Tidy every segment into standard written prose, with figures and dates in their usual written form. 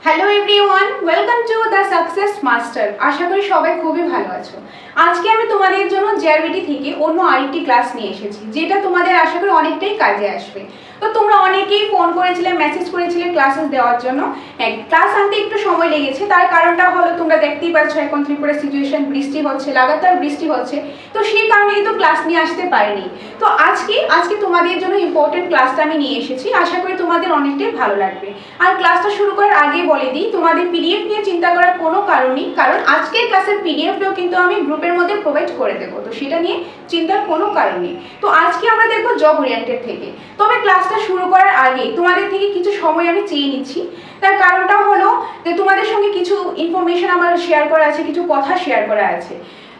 Hello everyone, welcome to the success master. আশা করি সবাই খুবই ভালো আছো। আজকে আমি তোমাদের জন্য জেআরবিটি থেকে অন্য আরেকটি ক্লাস নিয়ে এসেছি, যেটা তোমাদের আশা করি অনেকটাই কাজে আসবে। তো তোমরা অনেকেই ফোন করেছিলে, মেসেজ করেছিলে ক্লাসেস দেওয়ার জন্য। হ্যাঁ, ক্লাস আনতে একটু সময় লেগেছে, তার কারণটা হলো তোমরা দেখতেই পাচ্ছ এখন ত্রিপুরা সিচুয়েশন, বৃষ্টি হচ্ছে, লাগাতার বৃষ্টি হচ্ছে, তো সেই কারণে কিন্তু ক্লাস নিয়ে আসতে পারিনি। তো আজকে তোমাদের জন্য ইম্পর্টেন্ট ক্লাসটা আমি নিয়ে এসেছি, আশা করি তোমাদের অনেকটাই ভালো লাগবে। আর ক্লাসটা শুরু করার আগে বলে দিই, তোমাদের পিডিএফ নিয়ে চিন্তা করার কোনো কারণ নেই, কারণ আজকের ক্লাসের পিডিএফটাও কিন্তু আমি গ্রুপের মধ্যে প্রোভাইড করে দেবো, তো সেটা নিয়ে চিন্তার কোনো কারণ নেই। তো আজকে আমরা দেখবো জব ওরিয়েন্টেড থেকে। তবে ক্লাসটা শুরু করার আগে তোমাদের থেকে কিছু সময় আমি চেয়ে নিচ্ছি। তার কারণটা হলো যে তোমাদের সঙ্গে কিছু ইনফরমেশন আমার শেয়ার করা আছে, কিছু কথা শেয়ার করা আছে।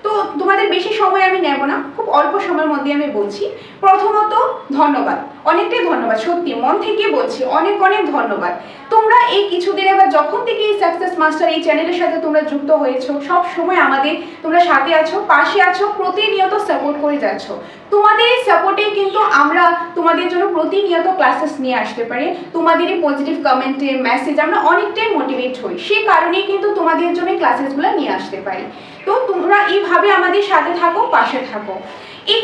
তো তোমাদের বেশি সময় আমি নেব না, খুব অল্প সময়ের মধ্যে আমি বলছি। প্রথমত ধন্যবাদ, অনেকটাই ধন্যবাদ, সত্যি মন থেকে বলছি, অনেক অনেক ধন্যবাদ। তোমরা এই কিছুদিনে বা যখন থেকে এই সাকসেস মাস্টার এই চ্যানেলের সাথে তোমরা যুক্ত হয়েছো, সব সময় আমাদের তোমরা সাথে আছো, পাশে আছো, প্রতিনিয়ত সাপোর্ট করে যাচ্ছ। তোমাদের এই সাপোর্টে কিন্তু আমরা তোমাদের জন্য প্রতিনিয়ত ক্লাসেস নিয়ে আসতে পারি। তোমাদের এই পজিটিভ কমেন্টে মেসেজ আমরা অনেকটাই মোটিভেট হই, সেই কারণেই কিন্তু তোমাদের জন্য ক্লাসেসগুলো নিয়ে আসতে পারি। তো তোমরা এইভাবে আমাদের সাথে থাকো, পাশে থাকো। এই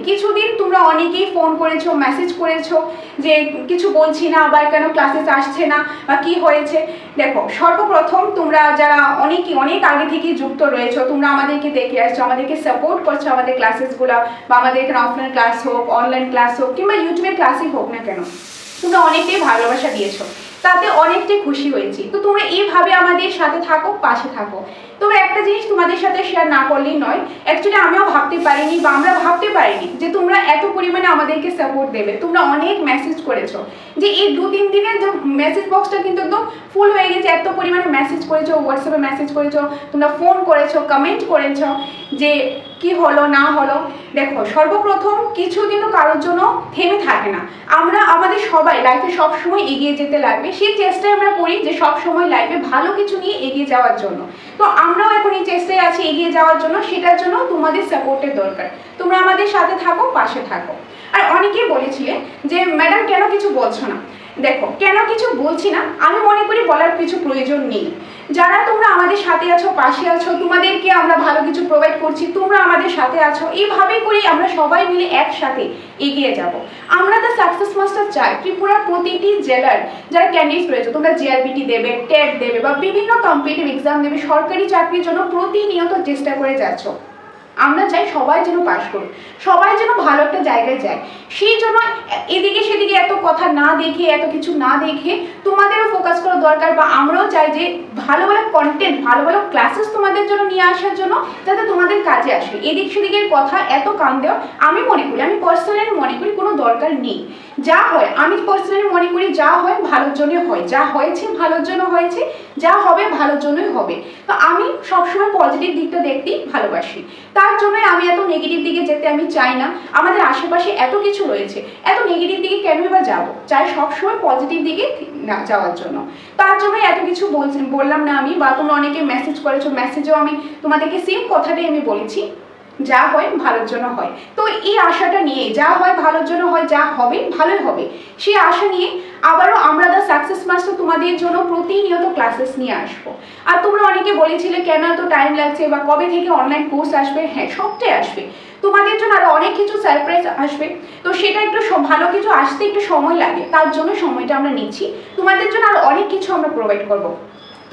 কিছুদিন তোমরা অনেকেই ফোন করেছো, মেসেজ করেছো যে কিছু বলছি না, আবার কেন ক্লাসেস আসছে না বা কি হয়েছে। দেখো, সর্বপ্রথম তোমরা যারা অনেক আগে থেকে যুক্ত রয়েছো, তোমরা আমাদেরকে দেখে আসছো, আমাদেরকে সাপোর্ট করছো, আমাদের ক্লাসেসগুলো বা আমাদের এখানে অফলাইন ক্লাস হোক, অনলাইন ক্লাস হোক, কিংবা ইউটিউবের ক্লাসই হোক না কেন, তোমরা অনেকটাই ভালোবাসা দিয়েছো, তাতে অনেকটাই খুশি হয়েছি। তো তোমরা এইভাবে আমাদের সাথে থাকো, পাশে থাকো। তবে একটা জিনিস তোমাদের সাথে শেয়ার না করলেই নয়, অ্যাকচুয়ালি আমিও ভাবতে পারিনি বা আমরা ভাবতে পারিনি যে তোমরা এত পরিমাণে আমাদেরকে সাপোর্ট দেবে। তোমরা অনেক মেসেজ করেছো, যে এই 2-3 দিনের যে মেসেজ বক্সটা কিন্তু একদম ফুল হয়ে গেছে, এত পরিমাণে মেসেজ করেছো, হোয়াটসঅ্যাপে মেসেজ করেছো, তোমরা ফোন করেছো, কমেন্ট করেছো যে কি হলো না হলো। দেখো, সর্বপ্রথম কিছু কিন্তু কারোর জন্য থেমে থাকে না। আমরা আমাদের সবাই লাইফে সবসময় এগিয়ে যেতে লাগবে, সেই চেষ্টায় আমরা করি যে সবসময় লাইফে ভালো কিছু নিয়ে এগিয়ে যাওয়ার জন্য। তো আমরাও এখন এই চেষ্টায় আছি এগিয়ে যাওয়ার জন্য, সেটার জন্য তোমাদের সাপোর্টের দরকার। তোমরা আমাদের সাথে থাকো, পাশে থাকো। আর অনেকেই বলেছিলে যে ম্যাডাম কেন কিছু বলছো না। দেখো, কেন কিছু বলছি না, আমি মনে করি বলার কিছু প্রয়োজন নেই। যারা তোমরা আমাদের সাথে আছো, পাশে আছো, তোমাদেরকে আমরা ভালো কিছু প্রোভাইড করছি, তোমরা আমাদের সাথে আছো, এইভাবেই করি আমরা সবাই মিলে একসাথে এগিয়ে যাব। আমরা দ্য সাকসেস মাস্টার চাই ত্রিপুরার প্রতিটি জেলার যারা ক্যান্ডিডেট রয়েছে, তোমরা জিআরবিটি দেবে, টেট দেবে বা বিভিন্ন কম্পিটিটিভ এক্সাম দেবে, সরকারি চাকরির জন্য প্রতিনিয়ত চেষ্টা করে যাচ্ছ। আমরা চাই সবাই যেন পাশ করুক, সবাই যেন ভালো একটা জায়গায় যায়। সেই জন্য এদিকে সেদিকে এত কথা না দেখে, এত কিছু না দেখে তোমাদেরও ফোকাস করা দরকার। বা আমরাও চাই যে ভালো ভালো কন্টেন্ট, ভালো ভালো ক্লাসেস তোমাদের জন্য নিয়ে আসার জন্য, যাতে তোমাদের কাজে আসে। এদিক সেদিকের কথা এত কান দেওয়া আমি পার্সোনালি মনে করি কোনো দরকার নেই। যা হয়, আমি পার্সোনালি মনে করি যা হয় ভালোর জন্য হয়, যা হয়েছে ভালোর জন্য হয়েছে, যা হবে ভালোর জন্যই হবে। তো আমি সবসময় পজিটিভ দিকটা দেখতেই ভালোবাসি, তার জন্যই আমি এত নেগেটিভ দিকে যেতে আমি চাই না। আমাদের আশেপাশে এত কিছু রয়েছে, এত নেগেটিভ দিকে কেনই বা যাবো, চাই সবসময় পজিটিভ দিকে না যাওয়ার জন্য। তার জন্য এত কিছু বললাম না আমি। বা তোমরা অনেকে মেসেজ করেছো, মেসেজেও আমি তোমাদেরকে সেম কথাটাই আমি বলেছি, যা হয় ভালোর জন্য হয়। তো এই আশাটা নিয়ে, যা হয় ভালোর জন্য হয়, যা হবে ভালোই হবে, সেই আশা নিয়ে আবারও আমরা দ্য সাকসেস মাস্টার তোমাদের জন্য প্রতিনিয়ত ক্লাসেস নিয়ে আসবো। আর তোমরা অনেকে বলেছিলে কেন এত টাইম লাগছে বা কবে থেকে অনলাইন কোর্স আসবে। হ্যাঁ, সবটাই আসবে তোমাদের জন্য, আরো অনেক কিছু সারপ্রাইজ আসবে। তো সেটা একটু ভালো কিছু আসতে একটু সময় লাগে, তার জন্য সময়টা আমরা নিচ্ছি। তোমাদের জন্য আরো অনেক কিছু আমরা প্রোভাইড করবো।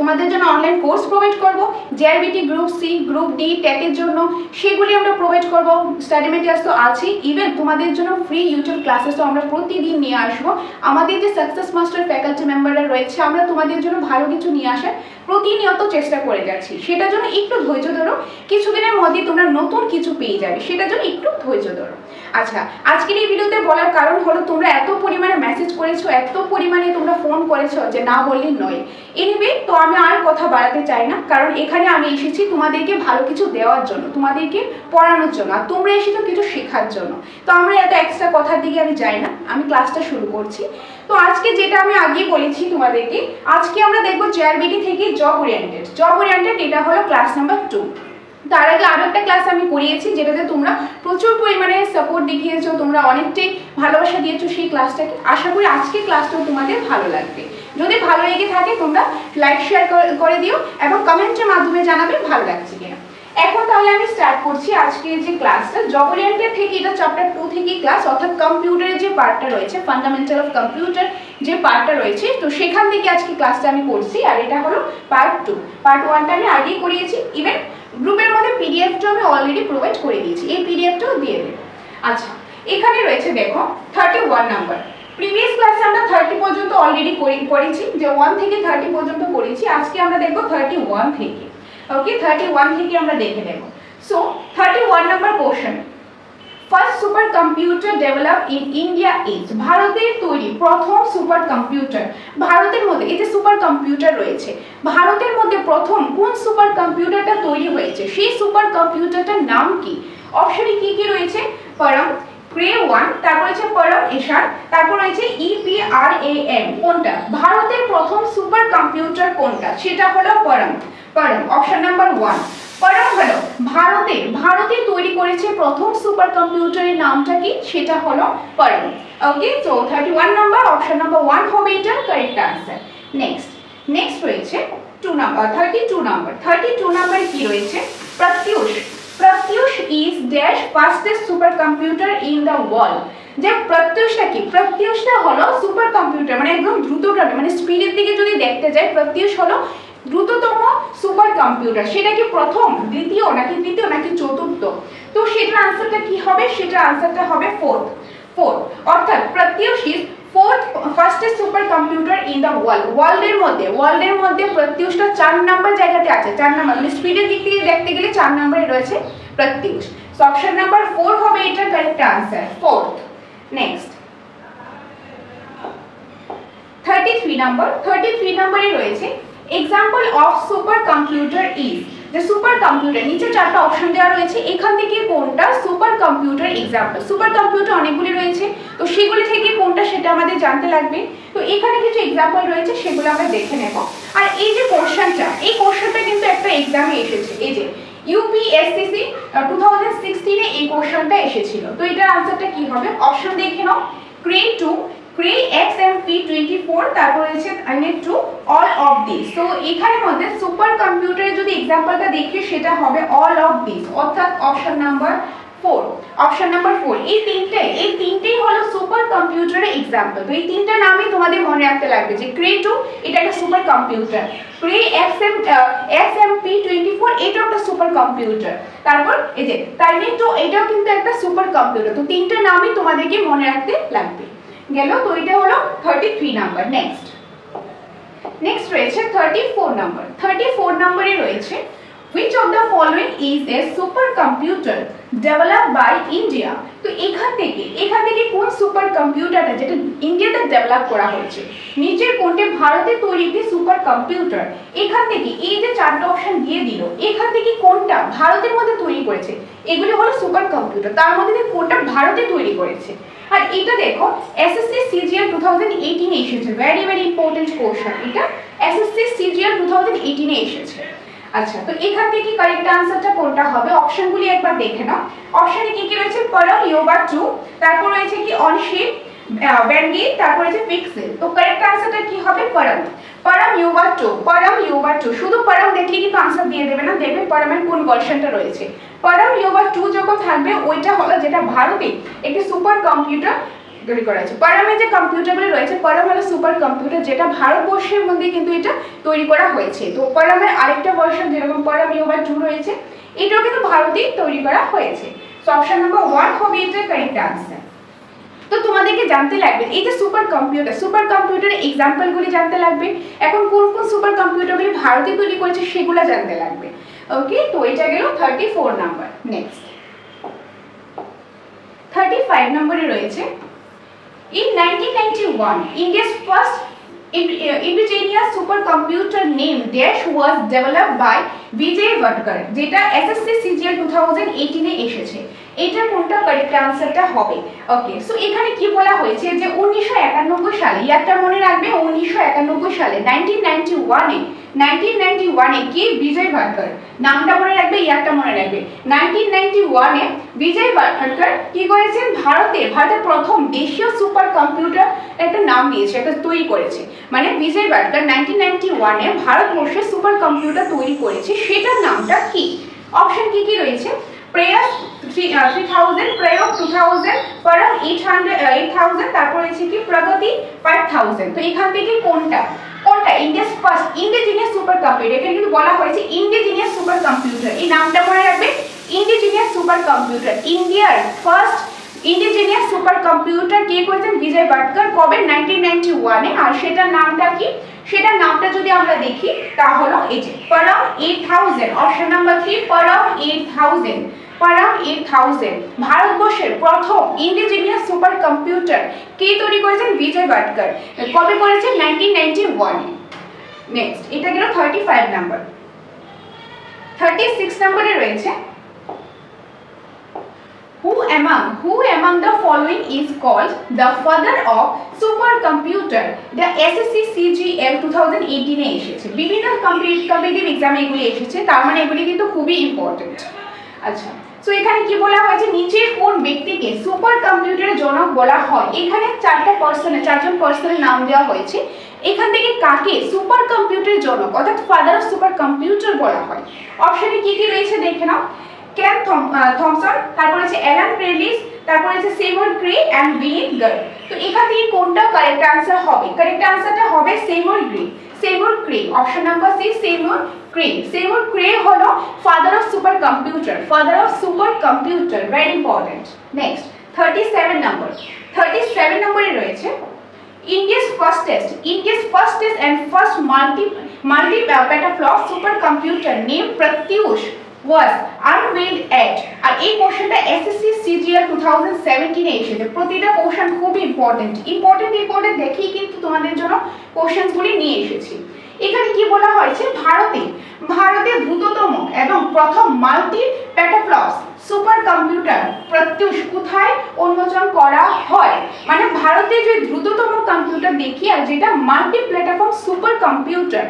তোমাদের জন্য অনলাইন কোর্স প্রোভাইড করবো, JRBT group C, group D, টেটের জন্য সেগুলি আমরা প্রোভাইড করবো। স্টাডি মেটেরিয়ালস তো আছেই, ইভেন তোমাদের জন্য ফ্রি ইউটিউব ক্লাসেসও আমরা প্রতিদিন নিয়ে আসবো। আমাদের যে সাকসেস মাস্টার ফ্যাকাল্টি মেম্বাররা রয়েছে, আমরা তোমাদের জন্য ভালো কিছু নিয়ে আসার প্রতিনিয়ত চেষ্টা করে যাচ্ছি। সেটার জন্য একটু ধৈর্য ধরো, কিছুদিনের মধ্যে তোমরা নতুন কিছু পেয়ে যাবে, সেটার জন্য একটু ধৈর্য ধরো। আচ্ছা, আজকের এই ভিডিওতে বলার কারণ হলো তোমরা এত পরিমাণে মেসেজ করেছো, এত পরিমাণে তোমরা ফোন করেছো যে না বললেই নয়। এনিওয়ে, তো আমি আর কথা বাড়াতে চাই না, কারণ এখানে আমি এসেছি তোমাদেরকে ভালো কিছু দেওয়ার জন্য, তোমাদেরকে পড়ানোর জন্য, আর তোমরা এসেছো কিছু শেখার জন্য। তো আমরা এত এক্সট্রা কথার দিকে আমি যাই না, আমি ক্লাসটা শুরু করছি। তো আজকে যেটা আমি আগেই বলেছি তোমাদেরকে, আজকে আমরা দেখবো জেআরবিটি থেকে জব ওরিয়েন্টেড, এটা হলো ক্লাস নাম্বার 2। তার আগে আরো একটা ক্লাস আমি করিয়েছি, যেটাতে তোমরা প্রচুর পরিমাণে সাপোর্ট দেখিয়েছো, তোমরা অনেকটাই ভালোবাসা দিয়েছো সেই ক্লাসটাকে। আশা করি আজকে ক্লাসটাও তোমাদের ভালো লাগবে। যদি ভালো লেগে থাকে তোমরা লাইক শেয়ার করে দিও এবং কমেন্টের মাধ্যমে জানাবে ভালো লাগছে কিনা। এখন তাহলে আমি স্টার্ট করছি আজকে যে ক্লাসটা। জবরিয়ান্টের থেকে এটা চ্যাপ্টার 2 থেকে ক্লাস, অর্থাৎ কম্পিউটারের যে পার্টটা রয়েছে, ফান্ডামেন্টাল অফ কম্পিউটার যে পার্টটা রয়েছে, তো সেখান থেকে আজকে ক্লাসটা আমি করছি। আর এটা হলো পার্ট 2। পার্ট 1টা আমি আগেই করিয়েছি, ইভেন গ্রুপের মধ্যে পিডিএফটা আমি অলরেডি প্রোভাইড করে দিয়েছি, এই পিডিএফটাও দিয়ে দেব। আচ্ছা, এখানে রয়েছে দেখো 31 নাম্বার। প্রিভিয়াস ক্লাসে আমরা 30 পর্যন্ত অলরেডি করেছি, যে 1 থেকে 30 পর্যন্ত করেছি। আজকে আমরা দেখব 31 থেকে। ওকে, 31 থেকে আমরা দেখে নেব। So 31 number question, first super computer develop in India is, ভারতের তৈরি প্রথম সুপার কম্পিউটার। ভারতের মধ্যে এই যে সুপার কম্পিউটার রয়েছে, ভারতের মধ্যে প্রথম কোন সুপার কম্পিউটারটা তৈরি হয়েছে, সেই সুপার কম্পিউটারটার নাম কি? অপশনে কি কি রয়েছে? পরম, ক্রে 1, তারপর রয়েছে পরম এশার, তারপর রয়েছে EPRAM। কোনটা? ভারতের প্রথম সুপার কম্পিউটার কোনটা? সেটা হলো পরম। পরম, অপশন নাম্বার 1। পরম হলো ভারতে তৈরি করেছে প্রথম সুপার কম্পিউটারের নামটা কি? সেটা হলো পরম। ওকে, তো 31 নাম্বার, অপশন নাম্বার 1 হবে এটা কারেক্ট আনসার। নেক্সট রয়েছে 2 নাম্বার, 32 নাম্বার। 32 নাম্বারে কি রয়েছে? প্রত্যুষ। প্রত্যুষ is dash fastest super computer in the world. যে প্রত্যুষটা কি? প্রত্যুষটা হলো সুপার কম্পিউটার, মানে একদম দ্রুতগামী, মানে স্পিডের দিকে যদি দেখতে যাই, প্রত্যুষ হলো দ্রুততম সুপার কম্পিউটার। সেটা কি প্রথম, দ্বিতীয়, নাকি তৃতীয়, নাকি চতুর্থ? তো সেটার আনসারটা কি হবে? সেটার আনসারটা হবে ফোর্থ। অর্থাৎ প্রত্যুষ is fourth fastest super computer in the world. ওয়ার্ল্ডের মধ্যে প্রত্যুষটা 4 নাম্বার জায়গাতে আছে। 4 নাম্বার, মানে স্পিডের দিক থেকে দেখতে গেলে 4 নম্বরে রয়েছে প্রত্যুষ। সো অপশন নাম্বার 4 হবে এটা correct answer, fourth. Next 33 number. 33 নম্বরে রয়েছে example of super computer is. যে সুপার কম্পিউটার, নিচে 4টা অপশন দেওয়া রয়েছে, এখান থেকে কোনটা super computer example? Super computer অনেকগুলি রয়েছে, তো সেগুলি থেকে কোনটা সেটা আমাদের জানতে লাগবে। তো এখানে কিছু এক্সাম্পল রয়েছে, সেগুলো আমরা দেখে নেব। আর এই যে কোশ্চেনটা, এই কোশ্চেনটা কিন্তু একটা এক্সামে এসেছে। এই যে UPSCC 2016 এই কোশ্চেনটা এসেছিল। তো এটার আনসারটা কি হবে? অপশন দেখে নাও। ক্রে 2, ক্রে XMP24, তারপর রয়েছে আইনেট 2, অল অফ দিস। তো এখানের মধ্যে সুপার কম্পিউটারের যদি এক্সাম্পলটা দেখি, সেটা হবে অল অফ দিস, অর্থাৎ অপশন নাম্বার 4। Option number 4। এই তিনটেই হলো সুপার কম্পিউটারের এক্সাম্পল। তো এই তিনটা নামই তোমাদের মনে রাখতে লাগবে, যে ক্রে 2 এটা একটা সুপার কম্পিউটার, ক্রে XMP24 এটাও একটা সুপার কম্পিউটার, তারপর এই যে টাইনেট 2 এটাও কিন্তু একটা সুপার কম্পিউটার। তো তিনটা নামই তোমাদেরকে মনে রাখতে লাগবে। গেল, তো এটা হলো 33 নাম্বার। নেক্সট রয়েছে 34 নাম্বার। 34 নম্বরে রয়েছে which of the following is a supercomputer developed by India? তো এখান থেকে কোন সুপার কম্পিউটারটা যেটা ইন্ডিয়াতে ডেভেলপ করা হয়েছে, নিচের কোনটি ভারতে তৈরি একটি সুপার কম্পিউটার? এখান থেকে এই যে 4টা অপশন দিয়ে দিল, এখান থেকে কোনটা ভারতের মধ্যে তৈরি করেছে? এগুলি হলো সুপার কম্পিউটার, তার মধ্যে কোনটা ভারতে তৈরি করেছে? আর এটা দেখো SSC CGL 2018 এ এসেছে, ভেরি ইম্পর্টেন্ট কোশ্চেন এটা, SSC CGL 2018 এ এসেছে। আচ্ছা, তো এখান থেকে কারেক্ট আনসারটা কোনটা হবে? অপশনগুলি একবার দেখে নাও। অপশনে কি রয়েছে? পরম, ইয়োবা 2, তারপর রয়েছে কি অনশিপ, ব্যান্ডি, তারপর রয়েছে পিক্সেল। তো কারেক্ট আনসারটা কি হবে? পরম ইয়োবা 2। শুধু পরম দেখলে কিন্তু আনসার দিয়ে দেবে না, দেখবে পরমের কোন ভার্সনটা রয়েছে। পরম ইয়োবা 2 যখন থাকবে, ওইটা হলো যেটা ভারতে একটি সুপার কম্পিউটার তৈরি করা হয়েছে। পরমের যে কম্পিউটারগুলো রয়েছে, পরম হলো সুপার কম্পিউটার যেটা ভারতবর্ষের মধ্যে কিন্তু এটা তৈরি করা হয়েছে। তো পরমের আরেকটা ভার্সন যেরকম পরম ইয়োবা 2 রয়েছে, এটাও কিন্তু ভারতেই তৈরি করা হয়েছে। সো অপশন নাম্বার 1 হবে এটা কারেক্ট আনসার। তো তোমাদেরকে জানতে লাগবে এই যে সুপার কম্পিউটারের এক্সাম্পলগুলি জানতে লাগবে। এখন কোন সুপার কম্পিউটারগুলি ভারতে তৈরি করেছে সেগুলো জানতে লাগবে। ওকে, তো এটা গেল 34 নাম্বার। নেক্সট 35 নম্বরে রয়েছে in 1991 India's first indigenous supercomputer named Dash was developed by Vijay Vatkar, যেটা SSC CGL 2018 এ এসেছে। এটা কোনটা কারেক্ট আনসারটা হবে। ওকে, সো এখানে কি বলা হয়েছে যে 1991 সালে, ইয়ারটা মনে রাখবে, 1991 সালে 1991 কে বিজয় ভাটকর, নামটা মনে রাখবে, ইয়ারটা মনে রাখবে। 1991 বিজয় ভাটকর কি করেছেন, ভারতের প্রথম দেশীয় সুপার কম্পিউটার একটা নাম দিয়েছে, একটা তৈরি করেছে। মানে বিজয় ভাটকর 1991 ভারতবর্ষে সুপার কম্পিউটার তৈরি করেছে, সেটার নামটা কি? অপশন কি রয়েছে, প্রয়াস 3000, প্রয়োগ 2000, পরম 8000, তারপর রয়েছে কি প্রগতি 5000। তো এখান থেকে কোনটা India's first indigenous super computer, এখানে কিন্তু বলা হয়েছে ইন্ডিজিনিয়াস সুপার কম্পিউটার, এই নামটা মনে রাখবে, ইন্ডিজিনিয়াস সুপার কম্পিউটার। ইন্ডিয়ার ফার্স্ট ইন্ডিজিনিয়াস সুপার কম্পিউটার কে করেছেন, বিজয় ভাটকর, কবে, 1991 আর সেটার নামটা কি? সেটার নামটা যদি আমরা দেখি তাহলে এই যে পরম 8000, অপশন নাম্বার 3 পরম 8000। পরম 8000 ভারতবর্ষের প্রথম ইন্ডিজিনিয়াস সুপার কম্পিউটার কে তৈরি করেছেন, বিজয় ভাটকর, কবে করেছেন, 1991। নেক্সট, এটা গেল 35 নাম্বার। 36 নম্বরে রয়েছে Who among the following is called the father of supercomputer? The SSC CGL 2018 এ এসেছে, বিভিন্ন কম্পিটিটিভ এক্সামে এগুলি এসেছে, তার মানে এগুলি কিন্তু খুবই ইম্পর্টেন্ট। আচ্ছা, সো এখানে কি বলা হয়েছে, নিচে কোন ব্যক্তিকে সুপার কম্পিউটারের জনক বলা হয়? এখানে চারজন পার্সনের নাম দেওয়া হয়েছে, এখান থেকে কাকে সুপার কম্পিউটারের জনক অর্থাৎ ফাদার অফ সুপার কম্পিউটার বলা হয়? অপশনে কি রয়েছে দেখে নাও, কেন থমসন, তারপর আছে অ্যালান প্রেলিস, তারপর আছে সেমুর ক্রে এন্ড বিলিন গার্ড। তো এখান থেকে কোনটা কারেক্ট আনসার হবে? কারেক্ট আনসারটা হবে Seymour Cray, option number C Seymour Cray হলো father of super computer, very important. Next 37 নম্বরে রয়েছে India's fastest and first multi petaflop supercomputer named Pratyush was unveiled at, আর এই কোশ্চেনটা এসএসসি সিজিএল 2017 এ এসেছে। প্রতিটা কোশ্চেন খুব ইম্পর্টেন্ট দেখেই কিন্তু তোমাদের জন্য কোশ্চেনগুলি নিয়ে এসেছি। এখানে কি বলা হয়েছে, ভারতে দ্রুততম এবং প্রথম মাল্টি পেটাফ্লপস সুপার কম্পিউটার প্রত্যুষ কোথায় উন্মোচন করা হয়? মানে ভারতে যে দ্রুততম কম্পিউটার দেখি আর যেটা মাল্টি প্ল্যাটফর্ম সুপার কম্পিউটার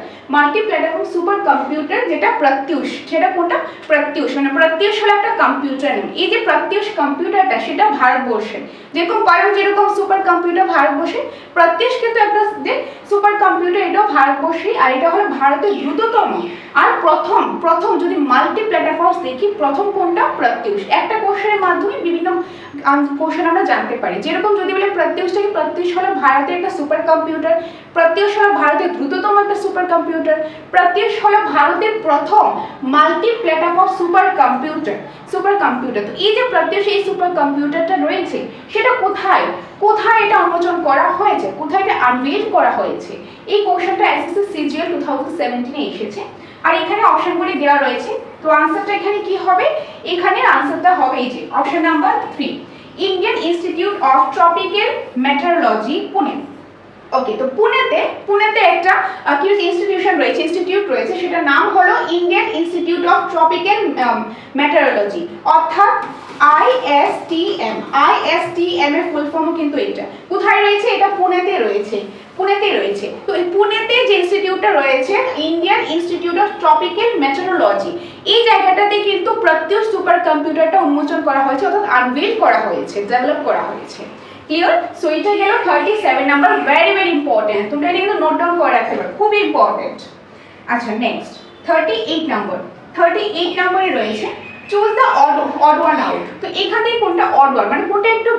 যেটা প্রত্যুষ, সেটা কোনটা? প্রত্যুষ, মানে প্রত্যুষ হলো একটা কম্পিউটার নেম। এই যে প্রত্যুষ কম্পিউটারটা সেটা ভারতবর্ষে, যেরকম পরম যেরকম সুপার কম্পিউটার ভারতবর্ষে, প্রত্যুষ কিন্তু একটা যে সুপার কম্পিউটার এটাও ভারতবর্ষে, আর এটা হলো ভারতের দ্রুততম আর প্রথম যদি মাল্টি প্ল্যাটফর্ম দেখি প্রথম কোনটা? প্রত্যুষ। একটা কোশ্চেনের মাধ্যমে বিভিন্ন কোশ্চেন আমরা জানতে পারি, যেরকম যদি বলে প্রত্যুষ হলো ভারতের একটা সুপার কম্পিউটার, প্রত্যুষ হলো ভারতের দ্রুততম একটা সুপার কম্পিউটার, প্রত্যুষ হলো ভারতের প্রথম মাল্টি প্ল্যাটফর্ম সুপার কম্পিউটার। তো এই যে প্রত্যুষ এই সুপার কম্পিউটারটা রয়েছে সেটা কোথায় এটা উন্মোচন করা হয়েছে, কোথায় এটা আনভেল করা হয়েছে? এই কোশ্চেনটা এসএসসি সিজিএল 2017 এ এসেছে, আর এখানে অপশনগুলি দেওয়া রয়েছে। তো আনসারটা এখানে কি হবে? এখানে আনসারটা হবে এই যে option number 3 Indian Institute of Tropical Meteorology, Pune. Okay, তো পুনেতে একটা ইনস্টিটিউট রয়েছে, সেটার নাম হলো Indian Institute of Tropical Meteorology, অর্থাৎ ISTM এর ফুল ফর্ম কিন্তু এটা কোথায় রয়েছে? এটা পুনেতে রয়েছে। তো এই পুনেতে যে ইনস্টিটিউটটা রয়েছে Indian Institute of Tropical metrology, এই জায়গাটাতে কিন্তু প্রত্যুষ সুপার কম্পিউটারটা উন্মোচন করা হয়েছে, অর্থাৎ আনভেল করা হয়েছে, ডেভেলপ করা হয়েছে। ক্লিয়ার? সো এটা গেল 37 নাম্বার, ভেরি ইম্পর্টেন্ট, তোমরা এটা কিন্তু নোট ডাউন করে রাখতে পারো, খুব ইম্পর্টেন্ট। আচ্ছা, নেক্সট 38 নম্বরে রয়েছে choose the odd one out. তো এখান থেকে কোনটা অড ওয়ান, মানে কোনটা একটু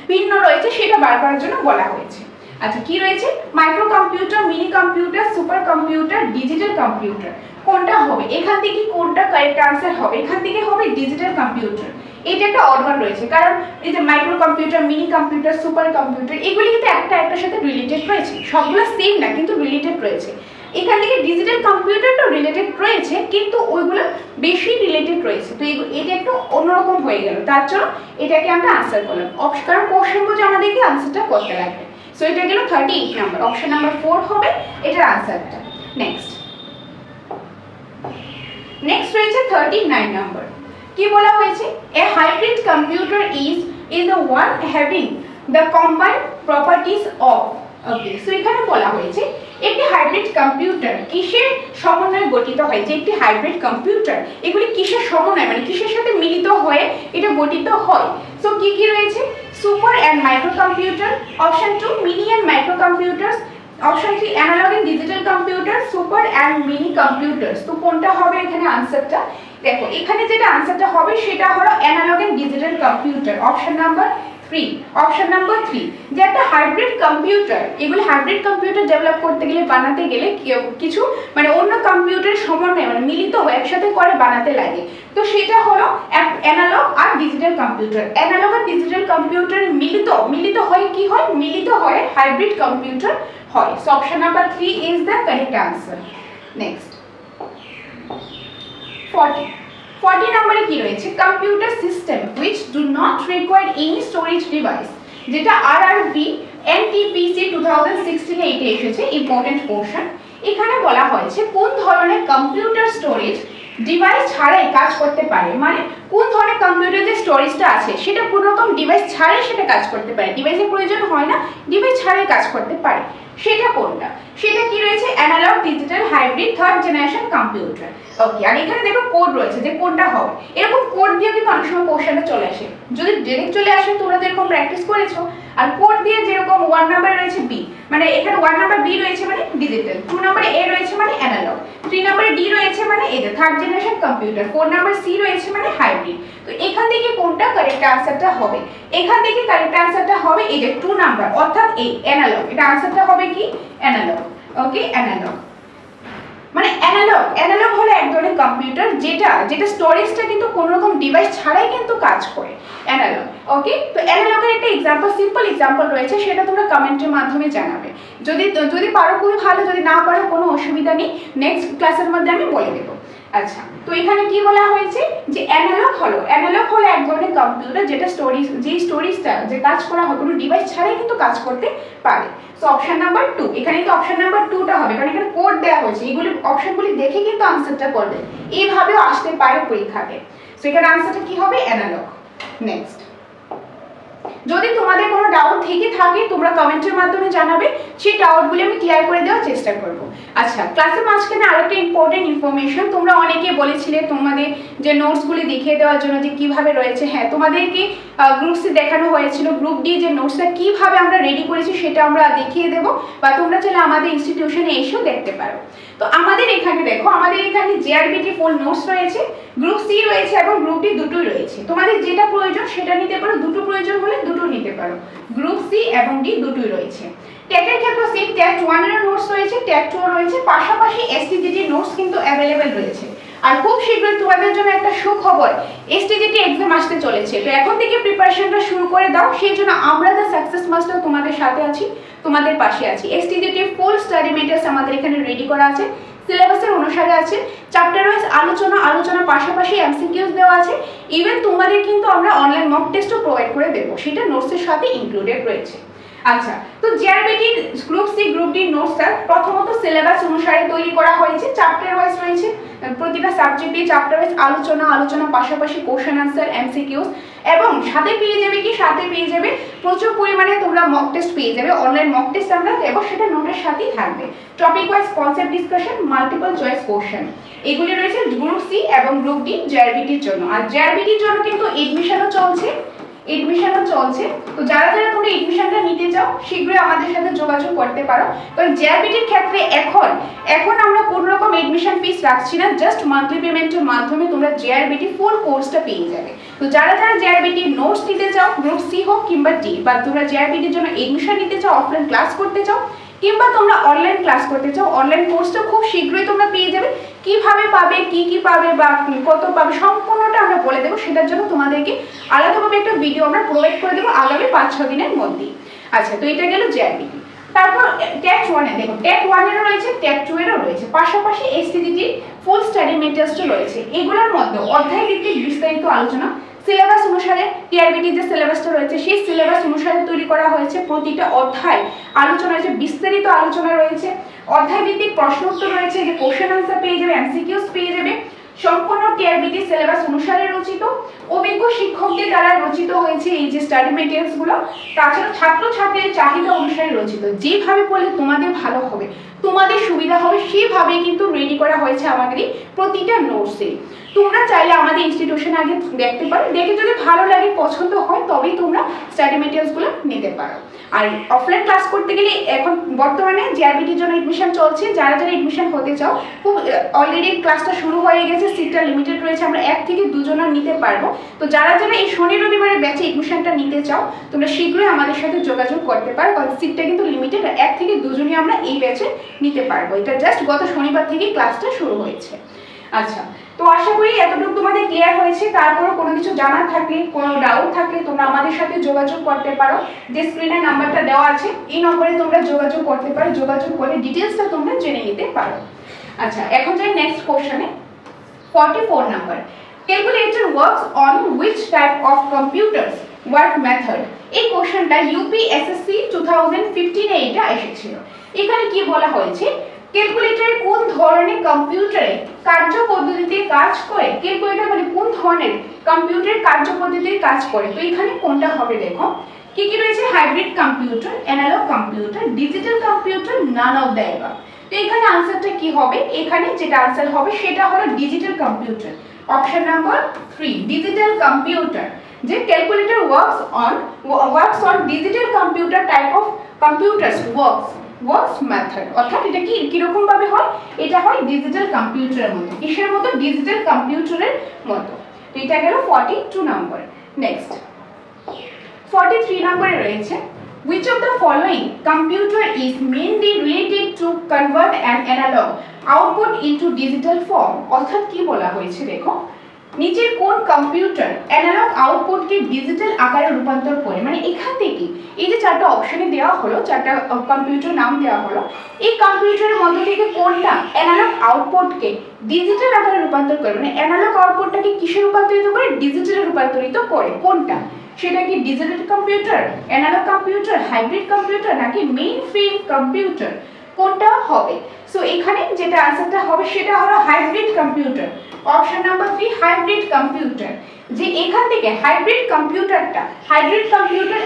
ভিন্ন রয়েছে সেটা বার করার জন্য বলা হয়েছে। আচ্ছা, কি রয়েছে? Micro computer, mini computer, super computer, digital computer, কোনটা হবে? এখান থেকে কোনটা কারেক্ট আনসার হবে? এখান থেকে হবে ডিজিটাল কম্পিউটার। এটা একটা অড ওয়ান রয়েছে, কারণ এই যে micro computer, mini computer, super computer এগুলি কিন্তু একটার সাথে রিলেটেড রয়েছে, সবগুলো সেম না কিন্তু রিলেটেড রয়েছে। এখান থেকে ডিজিটাল কম্পিউটারটা রিলেটেড রয়েছে কিন্তু ওইগুলো বেশি রিলেটেড রয়েছে, তো এটা একটু অন্যরকম হয়ে গেল, তার জন্য এটাকে আমরা আনসার করলাম। কারণ কোশ্চেন বুঝে আমাদেরকে আনসারটা করতে লাগবে। সো এটা গেল 38 নাম্বার, অপশন নাম্বার 4 হবে এটার আনসারটা। নেক্সট রয়েছে 39 নাম্বার। কি বলা হয়েছে, a hybrid computer is the one having the combined properties of. Okay, so এখানে বলা হয়েছে একটি হাইব্রিড কম্পিউটার কিসের সমন্বয়ে গঠিত হয়, যে একটি হাইব্রিড কম্পিউটার এগুলি কিসের সমন্বয় মানে কিসের সাথে মিলিত হয়ে এটা গঠিত হয়। সো কি কি রয়েছে, super and micro computer, option 2 mini and micro computers, option 3 analogue and digital computer, super and mini computers. তো কোনটা হবে এখানে আনসারটা, দেখো এখানে যেটা আনসারটা হবে সেটা হলো analogue and digital computer, option number 3। Option number 3 যে একটা হাইব্রিড কম্পিউটার, এগুলো হাইব্রিড কম্পিউটার ডেভেলপ করতে গেলে বানাতে গেলে কিছু মানে অন্য কম্পিউটারের সমন্বয় মানে মিলিত হয়ে একসাথে করে বানাতে লাগে, তো সেটা হলো অ্যানালগ আর ডিজিটাল কম্পিউটার। অ্যানালগ আর ডিজিটাল কম্পিউটার মিলিত হয় কি হয়, মিলিত হয়ে হাইব্রিড কম্পিউটার হয়। So option number 3 is the correct answer. Next 40 নম্বরে কি রয়েছে, computer system which do not require any storage device, যেটা আরআরবি এনটিপিসি 2016 এ এটা এসেছে, ইম্পর্টেন্ট পোরশন। এখানে বলা হয়েছে কোন ধরনের কম্পিউটার স্টোরেজ ডিভাইস ছাড়াই কাজ করতে পারে, মানে কোন ধরনের কম্পিউটার যে স্টোরেজটা আছে সেটা কোনো রকম ডিভাইস ছাড়াই সেটা কাজ করতে পারে, ডিভাইসের প্রয়োজন হয় না, ডিভাইস ছাড়াই কাজ করতে পারে, সেটা কোনটা, সেটা কি রয়েছে, analog digital hybrid third generation computer. Okay, আর এখানে দেখো কোড রয়েছে যে কোনটা হবে, এরকম কোড দিয়ে কিন্তু অনেক সময় কোশ্চেনটা চলে আসে, যদি ডাইরেক্ট চলে আসে তোমরা যেরকম প্র্যাকটিস করেছো, আর কোড দিয়ে যেরকম 1 নাম্বার রয়েছে বি মানে এখানে 1 নাম্বার বি রয়েছে মানে ডিজিটাল, 2 নাম্বারে এ রয়েছে মানে অ্যানালগ, 3 নাম্বারে ডি রয়েছে মানে এই যে third generation computer, 4 number C রয়েছে মানে হাইব্রিড। তো এখান থেকে কোনটা কারেক্ট আনসারটা হবে, এখান থেকে কারেক্ট আনসারটা হবে এই যে 2 নাম্বার অর্থাৎ এই অ্যানালগ, এটা আনসারটা হবে কি অ্যানালগ। ওকে, অ্যানালগ মানে অ্যানালগ হলো এক ধরনের কম্পিউটার যেটা স্টোরেজটা কিন্তু কোনো রকম ডিভাইস ছাড়াই কিন্তু কাজ করে, অ্যানালগ। ওকে, তো অ্যানালগের একটা এক্সাম্পল, সিম্পল এক্সাম্পল রয়েছে, সেটা তোমরা কমেন্টের মাধ্যমে জানাবে, যদি পারো খুবই ভালো, যদি না পারো কোনো অসুবিধা নেই, নেক্সট ক্লাসের মধ্যে আমি বলে দেবো। আচ্ছা, তো এখানে কি বলা হয়েছে যে অ্যানালগ হলো এক ধরনের কম্পিউটার যেটা স্টোরেজটা যে কাজ করা হয় কোনো ডিভাইস ছাড়াই কিন্তু কাজ করতে পারে। সো অপশন নাম্বার 2, এখানে তো অপশন নাম্বার 2টা হবে, কারণ এখানে কোড দেওয়া হয়েছে, এইগুলি অপশনগুলি দেখে কিন্তু আনসারটা করবে, এইভাবেও আসতে পারে পরীক্ষাতে। সো এখানে আনসারটা কি হবে অ্যানালগ। নেক্সট, যদি তোমাদের কোনো ডাউট থেকে থাকে তোমরা কমেন্টের মাধ্যমে জানাবে, সেই ডাউটগুলি আমি ক্লিয়ার করে দেওয়ার চেষ্টা করব। আচ্ছা, ক্লাসের মাঝখানে আরেকটা ইম্পর্টেন্ট ইনফরমেশন, তোমরা অনেকে বলেছিলে তোমাদের যে নোটসগুলি দেখিয়ে দেওয়ার জন্য যে কিভাবে রয়েছে, হ্যাঁ তোমাদেরকে গ্রুপ সি দেখানো হয়েছিল, গ্রুপ ডি যে নোটসটা কিভাবে আমরা রেডি করেছি সেটা আমরা দেখিয়ে দেবো, বা তোমরা চাইলে আমাদের ইনস্টিটিউশনে এসেও দেখতে পারো। তো আমাদের এখানে দেখো, আমাদের এখানে জেআরবিটি ফুল নোটস রয়েছে, গ্রুপ সি রয়েছে এবং গ্রুপ ডি দুটোই রয়েছে, তোমাদের যেটা প্রয়োজন সেটা নিতে পারো, দুটো প্রয়োজন হলে দুটো নিতে পারো, গ্রুপ সি এবং ডি দুটোই রয়েছে। টেটের ক্ষেত্রে সেম টেট 1 এর নোটস রয়েছে, টেট 2 রয়েছে, পাশাপাশি এসটিজিটি নোটস কিন্তু অ্যাভেলেবেল রয়েছে। আর খুব শীঘ্রই তোমাদের জন্য একটা সুখবর, এসটিজিটি এক্সাম আসতে চলেছে, তো এখন থেকে প্রিপারেশনটা শুরু করে দাও, সেই জন্য আমরা দ্য সাকসেস মাস্টার তোমাদের সাথে আছি, তোমাদের পাশে আছি। এসটিজিটি ফুল স্টাডি মেটেরিয়ালস আমাদের এখানে রেডি করা আছে, সিলেবাসের অনুসারে আছে, চ্যাপ্টার ওয়াইজ আলোচনা পাশাপাশি এমসিকিউস দেওয়া আছে, ইভেন তোমাদের কিন্তু আমরা অনলাইন মক টেস্টও প্রোভাইড করে দেবো, সেটা নোটসের সাথে ইনক্লুডেড রয়েছে। আচ্ছা, তো JRBT group C group D নোটসটা প্রথমত সিলেবাস অনুসারে তৈরি করা হয়েছে, চ্যাপ্টার ওয়াইজ রয়েছে, প্রতিটা সাবজেক্টে চ্যাপ্টার ওয়াইজ আলোচনা পাশাপাশি কোশ্চেন আনসার এমসিকিউস, এবং সাথে পেয়ে যাবে প্রচুর পরিমাণে তোমরা মক টেস্ট পেয়ে যাবে, অনলাইন মক টেস্ট আমরা দেবো, সেটা নোটের সাথেই থাকবে, topic wise concept discussion, multiple choice question, এগুলি রয়েছে গ্রুপ সি এবং গ্রুপ ডি জেআরবিটির জন্য। আর জেআরবিটির জন্য কিন্তু এডমিশনও চলছে, তো যারা তোমরা এডমিশনটা নিতে চাও শীঘ্রই আমাদের সাথে যোগাযোগ করতে পারো, কারণ জেআরবিটির ক্ষেত্রে এখন আমরা কোনো রকম এডমিশন ফিস রাখছি না, জাস্ট মান্থলি পেমেন্টের মাধ্যমে তোমরা জেআরবিটি ফুল কোর্সটা পেয়ে যাবে। তো যারা জেআরবিটি নোটস নিতে চাও, গ্রুপ সি হোক কিংবা ডি, বা তোমরা জেআরবিটির জন্য এডমিশন নিতে চাও, অফলাইন ক্লাস করতে চাও কিংবা তোমরা অনলাইন ক্লাস করতে চাও, অনলাইন কোর্সটা খুব শীঘ্রই তোমরা পেয়ে যাবে, কিভাবে পাবে, কি পাবে বা কত পাবে সম্পূর্ণটা আমরা বলে দেবো, সেটার জন্য তোমাদেরকে আলাদাভাবে একটা ভিডিও আমরা প্রোভাইড করে দেবো আগামী 5-6 দিনের মধ্যেই। আচ্ছা, তো এটা গেল জেআরবিটি। তারপর টেট 1 দেখো, টেট 1 এরও রয়েছে, টেট 2 এরও রয়েছে, পাশাপাশি এসটিজিটি ফুল স্টাডি মেটেরিয়ালসও রয়েছে। এগুলোর মধ্যে অধ্যায় ভিত্তিক বিস্তারিত আলোচনা, সিলেবাস অনুসারে টিআরবিটি যে সিলেবাসটা রয়েছে সেই সিলেবাস অনুসারে তৈরি করা হয়েছে, প্রতিটা অধ্যায় আলোচনা রয়েছে, বিস্তারিত আলোচনা রয়েছে, অধ্যায় ভিত্তিক প্রশ্ন উত্তর রয়েছে, যে কোশ্চেন আনসার পেয়ে যাবে, এমসিকিউস পেয়ে যাবে, সম্পূর্ণ টিআরবিটি সিলেবাস অনুসারে রচিত, অভিজ্ঞ শিক্ষকদের দ্বারা রচিত হয়েছে এই যে স্টাডি মেটেরিয়ালস গুলো। তাছাড়া ছাত্রছাত্রীদের চাহিদা অনুসারে রচিত, যেভাবে পড়লে তোমাদের ভালো হবে, তোমাদের সুবিধা হবে, সেভাবে কিন্তু রেডি করা হয়েছে আমাদের এই প্রতিটা নোটসে। তোমরা চাইলে আমাদের ইনস্টিটিউশনে আগে দেখতে পারো, দেখে যদি ভালো লাগে, পছন্দ হয়, তবেই তোমরা স্টাডি মেটেরিয়ালস গুলো নিতে পারো। আর অফলাইন ক্লাস করতে গেলে এখন বর্তমানে জিআরবিটির জন্য এডমিশন চলছে। যারা যারা এডমিশন হতে চাও, খুব অলরেডি ক্লাসটা শুরু হয়ে গেছে, সিটটা লিমিটেড রয়েছে, আমরা 1 থেকে 2 জন নিতে পারবো। তো যারা যারা এই শনি রবিবারের ব্যাচে এডমিশনটা নিতে চাও, তোমরা শীঘ্রই আমাদের সাথে যোগাযোগ করতে পারো, কারণ সিটটা কিন্তু লিমিটেড, 1 থেকে 2 জনই আমরা এই ব্যাচে নিতে পারবো। এটা জাস্ট গত শনিবার থেকেই ক্লাসটা শুরু হয়েছে। আচ্ছা, তো আশা করি এতটুকু তোমাদের ক্লিয়ার হয়েছে। তারপরও কোনো কিছু জানার থাকলে, কোনো ডাউট থাকলে তোমরা আমাদের সাথে যোগাযোগ করতে পারো। যে স্ক্রিনে নাম্বারটা দেওয়া আছে, এই নম্বরে তোমরা যোগাযোগ করতে পারো, যোগাযোগ করে ডিটেলসটা তোমরা জেনে নিতে পারো। আচ্ছা, এখন যাই নেক্সট কোশ্চেনে। 44 number, calculator works on which type of computers, what method. এই কোশ্চেনটা ইউপিএসএসসি 2015 এ এটা এসেছিল। এখানে কি বলা হয়েছে, ক্যালকুলেটর কোন ধরনের কম্পিউটারে কার্যপদ্ধতিতে কাজ করে। ক্যালকুলেটর মানে কোন ধরনের কম্পিউটারের কার্যপদ্ধতিতে কাজ করে। তো এখানে কোনটা হবে দেখো, কি কি রয়েছে, hybrid computer, analogue computer, digital computer, none of the above. তো এখানে আনসারটা কি হবে, এখানে যেটা আনসার হবে সেটা হলো digital computer, option number 3, digital computer. যে calculator works on digital computer type of computers works method. অর্থাৎ এটা কি কিরকম ভাবে হয়, এটা হয় ডিজিটাল কম্পিউটারের মতো। কিসের মতো, ডিজিটাল কম্পিউটারের মতো। তো এটা গেল 42 নম্বর। নেক্সট 43 নম্বরে রয়েছে, which of the following computer is mainly related to convert an analog output into digital form। অর্থাৎ কি বলা হয়েছে দেখো, নিচের কোন কম্পিউটার অ্যানালগ আউটপুটকে ডিজিটাল আকারে রূপান্তর করে। মানে এখান থেকে এই যে 4টা অপশনে দেওয়া হলো, 4টা কম্পিউটার নাম দেওয়া হলো, এই কম্পিউটারের মধ্যে থেকে কোনটা অ্যানালগ আউটপুটকে ডিজিটাল আকারে রূপান্তর করে। মানে অ্যানালগ আউটপুটটাকে কিসে রূপান্তরিত করে, ডিজিটালে রূপান্তরিত করে। কোনটা, সেটা কি digital computer, analogue computer, hybrid computer, নাকি মেইন ফ্রেম কম্পিউটার, কোনটা হবে। সো এখানে যেটা আনসারটা হবে সেটা হলো hybrid computer, option number 3, hybrid computer. যে এখান থেকে হাইব্রিড কম্পিউটার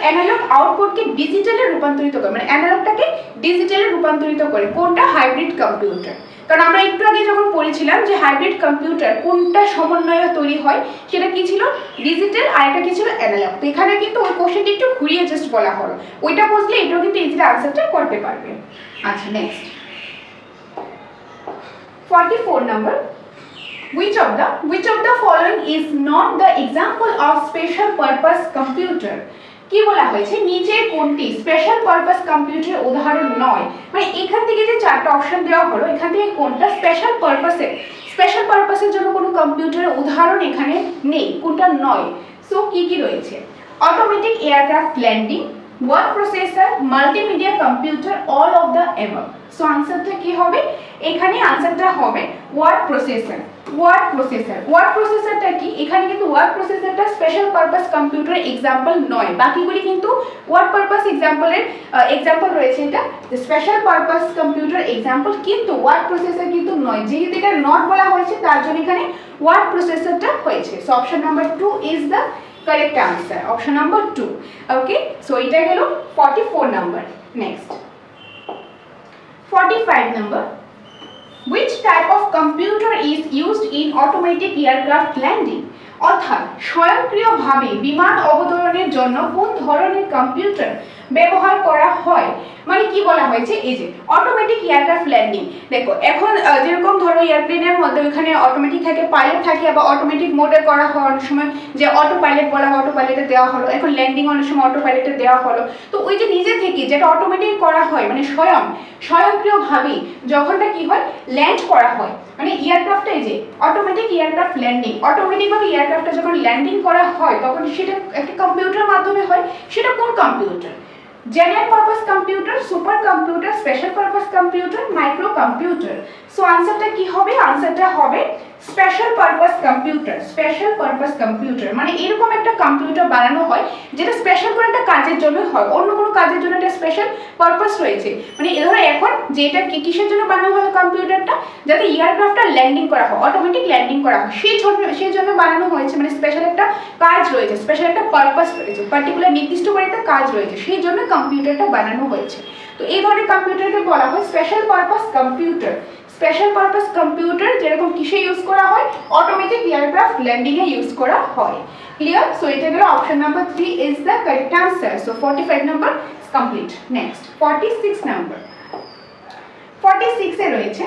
অ্যানালগ আউটপুটকে ডিজিটালে রূপান্তরিত করে, মানে অ্যানালগটাকে ডিজিটালে রূপান্তরিত করে। কোনটা, হাইব্রিড কম্পিউটার। কারণ আমরা একটু আগে যখন পড়েছিলাম যে হাইব্রিড কম্পিউটার কোনটা সমন্বয়ে তৈরি হয়, সেটা কি ছিল, ডিজিটাল, আর একটা কি ছিল, অ্যানালগ। তো এখানে কিন্তু ওই কোশ্চেনটি একটু ঘুরিয়ে জাস্ট বলা হলো, ওইটা বুঝলে এটাও কিন্তু ইজিলি আনসারটা করতে পারবে। আচ্ছা, next 44 number, which of the following is not the example of special purpose computer। কি বলা হয়েছে, নিচের কোনটি স্পেশাল পারপাস কম্পিউটারের উদাহরণ নয়। মানে এখান থেকে যে 4টা অপশন দেওয়া হলো, এখান থেকে কোনটা স্পেশাল পারপাসের জন্য কোনো কম্পিউটারের উদাহরণ এখানে নেই, কোনটা নয়। সো কি কি রয়েছে, automatic aircraft landing, word processor, multimedia computer, all of the above. So আনসারটা কি হবে, এখানে আনসারটা হবে ওয়ার্ড প্রসেসর। ওয়ার্ড প্রসেসরটা কি, এখানে কিন্তু ওয়ার্ড প্রসেসরটা স্পেশাল পারপাস কম্পিউটার এক্সাম্পল নয়, বাকিগুলি কিন্তু ওয়ার্ড পারপাস এক্সাম্পল রয়েছে। এটা স্পেশাল পারপাস কম্পিউটার এক্সাম্পল, কিন্তু ওয়ার্ড প্রসেসর কিন্তু নয়। যেহেতু এটা নট বলা হয়েছে, তার জন্য এখানে ওয়ার্ড প্রসেসরটা হয়েছে। So option number 2 is the correct answer, option number 2. Okay, so এটা গেল 44 number. Next 45 number, which type of computer is used in automatic aircraft landing। অর্থাৎ স্বয়ংক্রিয়ভাবে বিমান অবতরণের জন্য কোন ধরনের কম্পিউটার ব্যবহার করা হয়। মানে কি বলা হয়েছে, এই যে অটোমেটিক এয়ারক্রাফট ল্যান্ডিং। দেখো এখন যেরকম ধরো এয়ারপ্লেনের মধ্যে ওইখানে অটোমেটিক থাকে, পাইলট থাকে, আবার অটোমেটিক মোডে করা হয় অনেক সময়, যে অটো পাইলট বলা হয়, অটো পাইলটে দেওয়া হলো। এখন ল্যান্ডিং অনেক সময় অটো পাইলটে দেওয়া হলো। তো ওই যে নিজে থেকে যেটা অটোমেটিক করা হয়, মানে স্বয়ংক্রিয়ভাবে যখনটা কি হয়, ল্যান্ড করা হয়, মানে এয়ারক্রাফটটা এই যে অটোমেটিক এয়ারক্রাফট ল্যান্ডিং, অটোমেটিকভাবে এয়ারক্রাফটটা যখন ল্যান্ডিং করা হয় তখন সেটা একটা কম্পিউটারের মাধ্যমে হয়। সেটা কোন computer, general purpose computer, super computer, special purpose computer, micro computer. So আনসারটা কি হবে, আনসারটা হবে স্পেশাল পারপাস কম্পিউটার। মানে এরকম একটা কম্পিউটার বানানো হয় যেটা স্পেশাল করে একটা কাজের জন্য হয়, অন্য কোনো কাজের জন্য একটা স্পেশাল পারপাস রয়েছে। মানে ধরো এখন যেটা কিসের জন্য বানানো হলো কম্পিউটারটা, যাতে এয়ারক্রাফটটা ল্যান্ডিং করা হয়, অটোমেটিক ল্যান্ডিং করা হয়, সেই জন্য বানানো হয়েছে। মানে স্পেশাল একটা কাজ রয়েছে, স্পেশাল একটা পারপাস রয়েছে, পার্টিকুলার নির্দিষ্ট করে একটা কাজ রয়েছে, সেই জন্য কম্পিউটারটা বানানো হয়েছে। তো এই ধরনের কম্পিউটারকে বলা হয় special purpose computer. Special purpose computer যেরকম কিসে ইউজ করা হয়, অটোমেটিক এয়ারক্রাফট ল্যান্ডিং এ ইউজ করা হয়। ক্লিয়ার? সো এটা গেল option number 3 is the correct answer. So 45 number complete. Next 46 number. 46 এ রয়েছে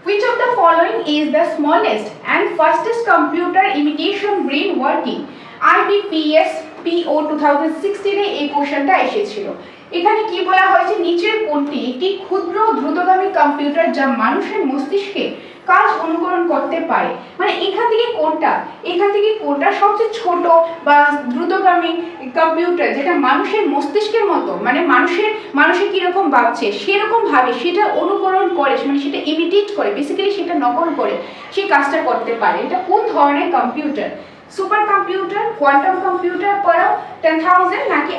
which of the following is the smallest and fastest computer imitation brain working? IBPS PO 2016 এ এই কোশ্চেনটা এসেছিল। এখানে কি বলা হয়েছে, নিচের কোনটি একটি ক্ষুদ্র দ্রুতগামী কম্পিউটার যা মানুষের মস্তিষ্কে কাজ অনুকরণ করতে পারে? মানে এখান থেকে কোনটা সবচেয়ে ছোট বা দ্রুতগামী কম্পিউটার যেটা মানুষের মস্তিষ্কের মতো, মানে মানুষের কিরকম ভাবছে সেরকম ভাবে সেটা অনুকরণ করে, মানে সেটা ইমিটেট করে, বেসিক্যালি সেটা নকল করে সেই কাজটা করতে পারে। এটা কোন ধরনের computer? Super computer, quantum computer, Param 10,000 নাকি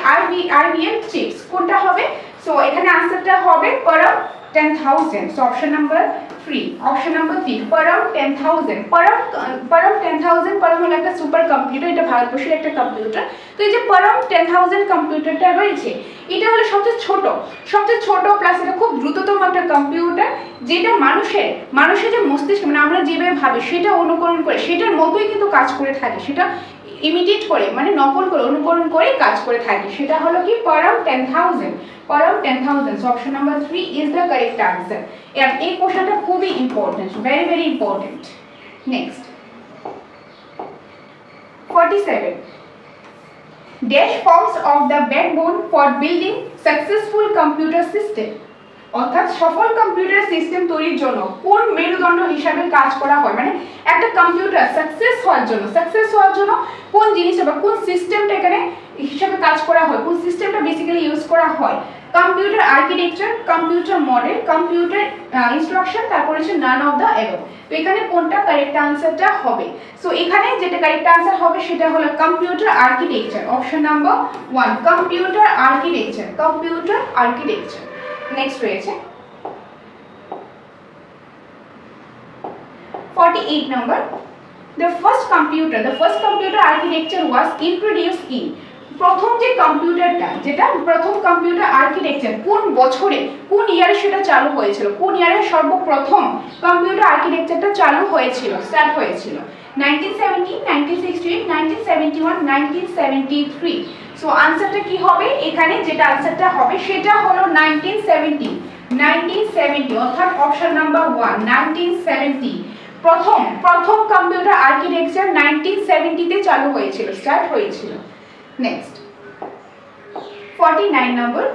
IBM চিপস, কোনটা হবে? সো এখানে আনসারটা হবে পরাও 10,000। So option number 3, option number 3 পরাও 10,000। পরাও 10,000 পরাও হলো একটা সুপার কম্পিউটার, এটা ভারতবর্ষের একটা কম্পিউটার। তো এই যে পরাও 10,000 কম্পিউটারটা রয়েছে, এটা হলো সবচেয়ে ছোট প্লাস এটা খুব দ্রুততম একটা কম্পিউটার, যেটা মানুষের যে মস্তিষ্ক, মানে আমরা যেভাবে ভাবি সেটা অনুকরণ করে, সেটার মতোই কিন্তু কাজ করে থাকে, সেটা ইমিটেট করে, মানে নকল করে, অনুকরণ করে কাজ করে থাকে। সেটা হলো কি পরাও 10,000। পরাও 10,000। So option number 3 is the correct answer. এই কোশ্চেনটা খুবই important, very very important. Next 47 dash forms of the backbone for building successful computer system, অর্থাৎ সফল কম্পিউটার সিস্টেম তৈরির জন্য কোন মেরুদণ্ড হিসাবে কাজ করা হয়? মানে একটা কম্পিউটার সাকসেস হওয়ার জন্য কোন জিনিসটা বা কোন সিস্টেমটা এখানে হিসাবে কাজ করা হয়, কোন সিস্টেমটা বেসিক্যালি ইউজ করা হয়? Computer architecture, computer model, computer instruction, তারপর হচ্ছে নান অফ দ্য অ্যাবভ। তো এখানে কোনটা কারেক্ট আনসারটা হবে? সো এখানে যেটা কারেক্ট আনসার হবে সেটা হলো computer architecture, option number 1 computer architecture. Next রয়েছে 48 number. The first computer architecture was introduced in, প্রথম যে কম্পিউটারটা, যেটা প্রথম কম্পিউটার আর্কিটেকচার কোন বছরে, কোন ইয়ারে সেটা চালু হয়েছিল, কোন ইয়ারে সর্বপ্রথম কম্পিউটার আর্কিটেকচারটা চালু হয়েছিল, স্টার্ট হয়েছিল? 1970, 1968, 1971, 1973। সো আনসারটা কি হবে? এখানে যেটা আনসারটা হবে সেটা হলো 1970, অর্থাৎ অপশন নাম্বার 1 1970। প্রথম কম্পিউটার আর্কিটেকচার 1970 তে চালু হয়েছিল, স্টার্ট হয়েছিল। Next 49 number.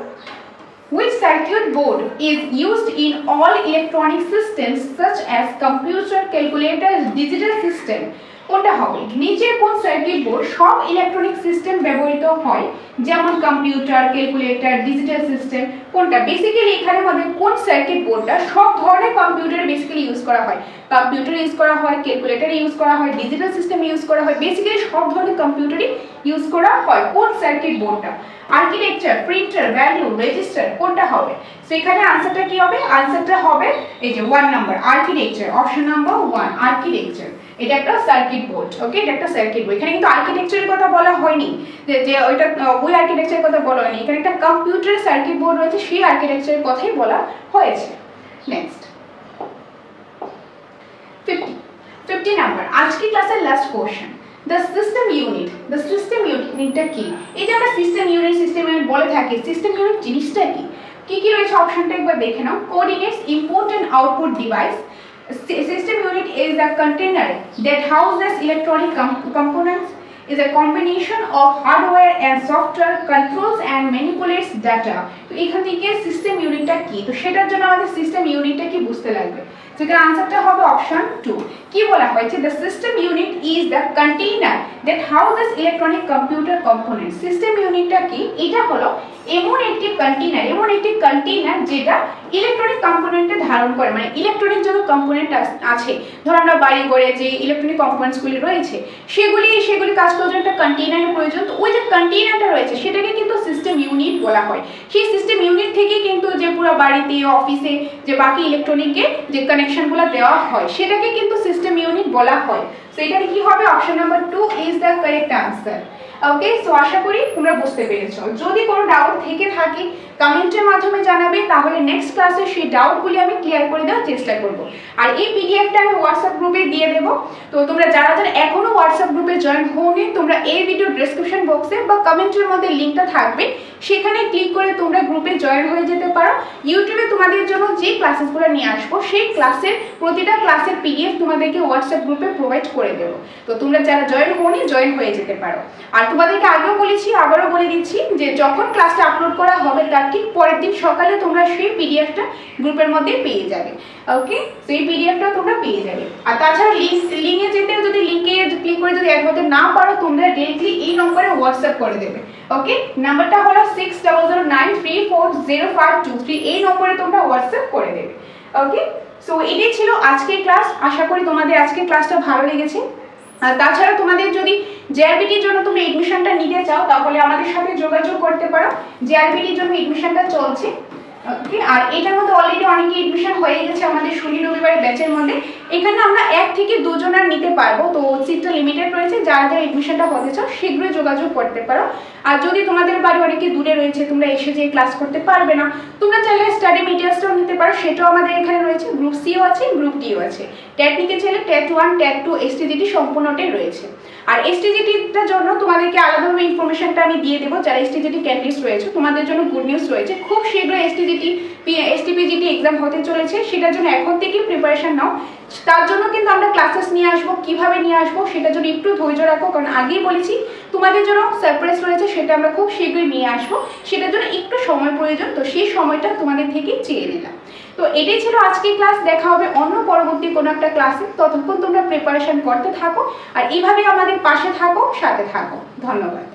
Which circuit board is used in all electronic systems such as computer, calculators, digital system? কোনটা হবে? নিচের কোন সার্কিট বোর্ড সব ইলেকট্রনিক সিস্টেম ব্যবহৃত হয়, যেমন কম্পিউটার, ক্যালকুলেটর, ডিজিটাল সিস্টেম, কোনটা? বেসিক্যালি এখানে হবে কোন সার্কিট বোর্ডটা সব ধরনের কম্পিউটারে বেসিক্যালি ইউজ করা হয়, কম্পিউটারে ইউজ করা হয়, ক্যালকুলেটরে ইউজ করা হয়, ডিজিটাল সিস্টেমে ইউজ করা হয়, বেসিক্যালি সব ধরনের কম্পিউটারই ইউজ করা হয়। কোন সার্কিট বোর্ডটা? আর্কিটেকচার, প্রিন্টার, ভ্যালু, রেজিস্টার, কোনটা হবে? সো এখানে আনসারটা কি হবে? আনসারটা হবে এই যে 1 number architecture, option number 1 architecture. এটা একটা সার্কিট বোর্ড, ওকে, এটা একটা সার্কিট বোর্ড। এখানে কিন্তু আর্কিটেকচারের কথা বলা হয়নি, যে ওইটা ওই আর্কিটেকচারের কথা বলা হয়নি, এখানে একটা কম্পিউটার সার্কিট বোর্ড রয়েছে, সেই আর্কিটেকচারের কথাই বলা হয়েছে। নেক্সট 50 নাম্বার, আজকে ক্লাসের last question. The system unit টা কি? এই যে আমরা সিস্টেম ইউনিট বলে থাকি, সিস্টেম ইউনিট জিনিসটা কি? কি রয়েছে অপশনটা একবার দেখে নাও। Coordinates input and output device. System unit is a container that houses electronic components, is a combination of hardware and software, controls and manipulates data. তো এখান থেকে সিস্টেম ইউনিটটা কি? তো সেটার জন্য আমাদের সিস্টেম ইউনিটটা কি বুঝতে লাগবে। তো এর আনসারটা হবে অপশন 2। কি বলা হয়েছে? The system unit is the container that houses electronic computer components. System ইউনিটটা কি? এটা হলো এমন একটি কন্টেইনার যেটা ইলেকট্রনিক কম্পোনেন্টে ধারণ করে, মানে ইলেকট্রনিক যত কম্পোনেন্ট আছে, ধরো আমরা বাড়ি ঘরে যে ইলেকট্রনিক কম্পোনেন্টসগুলি রয়েছে সেগুলি কাজ করার জন্য একটা কন্টেইনারের প্রয়োজন। তো ওই যে কন্টেইনারটা রয়েছে সেটাকে কিন্তু সিস্টেম ইউনিট বলা হয়। সেই সিস্টেম ইউনিট থেকে কিন্তু যে পুরো বাড়িতে অফিসে যে বাকি ইলেকট্রনিকে যে কানেকশনগুলো দেওয়া হয় সেটাকে কিন্তু সিস্টেম ইউনিট বলা হয়। সো এখানে কি হবে, option number 2 is the correct answer. Okay, so আশা করি তোমরা বুঝতে পেরেছো। যদি কোনো ডাউট থেকে থাকে কমেন্টের মাধ্যমে জানাবে, তাহলে নেক্সট ক্লাসে সেই ডাউটগুলি আমি ক্লিয়ার করে দেওয়ার চেষ্টা করব। আর এই পিডিএফটা আমি হোয়াটসঅ্যাপ গ্রুপে দিয়ে দেবো। তো তোমরা যারা এখনো হোয়াটসঅ্যাপ গ্রুপে জয়েন হওনি, তোমরা এই ভিডিও ডেসক্রিপশন বক্সে বা কমেন্টের মধ্যে লিঙ্কটা থাকবে, সেখানে ক্লিক করে তোমরা গ্রুপে জয়েন হয়ে যেতে পারো। ইউটিউবে তোমাদের জন্য যে ক্লাসেসগুলো নিয়ে আসবো সেই ক্লাসের প্রতিটা ক্লাসের পিডিএফ তোমাদেরকে হোয়াটসঅ্যাপ গ্রুপে প্রোভাইড করে দেবো। তো তোমরা যারা জয়েন হওনি জয়েন হয়ে যেতে পারো। আর তোমাদেরকে আগেও বলেছি, আবারও বলে দিচ্ছি যে যখন ক্লাসটা আপলোড করা হবে তার ঠিক পরের দিন সকালে তোমরা সেই পিডিএফটা গ্রুপের মধ্যে পেয়ে যাবে। ওকে, তো এই পিডিএফটা তোমরা পেয়ে যাবে। আর তাছাড়া লিঙ্কে যেতে, যদি লিঙ্কে ক্লিক করে যদি অ্যাড হতে না পারো, তোমরা ডিরেক্টলি এই নম্বরে হোয়াটসঅ্যাপ করে দেবে। ওকে, নাম্বারটা হলো 6009340523, এই নম্বরে তোমরা হোয়াটসঅ্যাপ করে দেবে। ওকে, সো এটাই ছিল আজকের ক্লাস। আশা করি তোমাদের আজকের ক্লাসটা ভালো লেগেছে। আর তাছাড়া তোমাদের যদি জেআরবিটির জন্য তুমি এডমিশনটা নিতে চাও তাহলে আমাদের সাথে যোগাযোগ করতে পারো। জেআরবিটির জন্য এডমিশনটা চলছে। ওকে, আর এটার মধ্যে অলরেডি অনেকে এডমিশন হয়ে গেছে আমাদের শনি রবিবারের ব্যাচের মধ্যে। এখানে আমরা 1 থেকে 2 জনের নিতে পারবো, তো সিটটা লিমিটেড রয়েছে। যারা যারা এডমিশনটা হতে চাও শীঘ্রই যোগাযোগ করতে পারো। আর যদি তোমাদের বাড়ি অনেকে দূরে রয়েছে, তোমরা এসে যে ক্লাস করতে পারবে না, তোমরা চাইলে স্টাডি মেটেরিয়ালসটাও নিতে পারো, সেটাও আমাদের এখানে রয়েছে। গ্রুপ সিও আছে, গ্রুপ ডিও আছে। ট্যাট নিতে চাইলে ট্যাট 1, ট্যাট 2, এসটিজিটি সম্পূর্ণটাই রয়েছে। আর এসটিজিটিটার জন্য তোমাদেরকে আলাদাভাবে ইনফরমেশনটা আমি দিয়ে দেবো। যারা এসটিজিটি ক্যান্ডিডেটস রয়েছে তোমাদের জন্য গুড নিউজ রয়েছে, খুব শীঘ্রই এসটিপিজিটি এক্সাম হতে চলেছে। সেটার জন্য এখন থেকেই প্রিপারেশন নাও। তার জন্য কিন্তু আমরা ক্লাসেস নিয়ে আসবো, কিভাবে নিয়ে আসবো সেটার জন্য একটু ধৈর্য রাখো, কারণ আগেই বলেছি তোমাদের জন্য সারপ্রাইজ রয়েছে, সেটা আমরা খুব শীঘ্রই নিয়ে আসবো। সেটার জন্য একটু সময় প্রয়োজন, তো সেই সময়টা তোমাদের থেকেই চেয়ে নিলাম। তো এটাই ছিল আজকের ক্লাস। দেখা হবে অন্য পরবর্তী কোনো একটা ক্লাসে। ততক্ষণ তোমরা প্রিপারেশন করতে থাকো আর এইভাবে আমাদের পাশে থাকো, সাথে থাকো। ধন্যবাদ।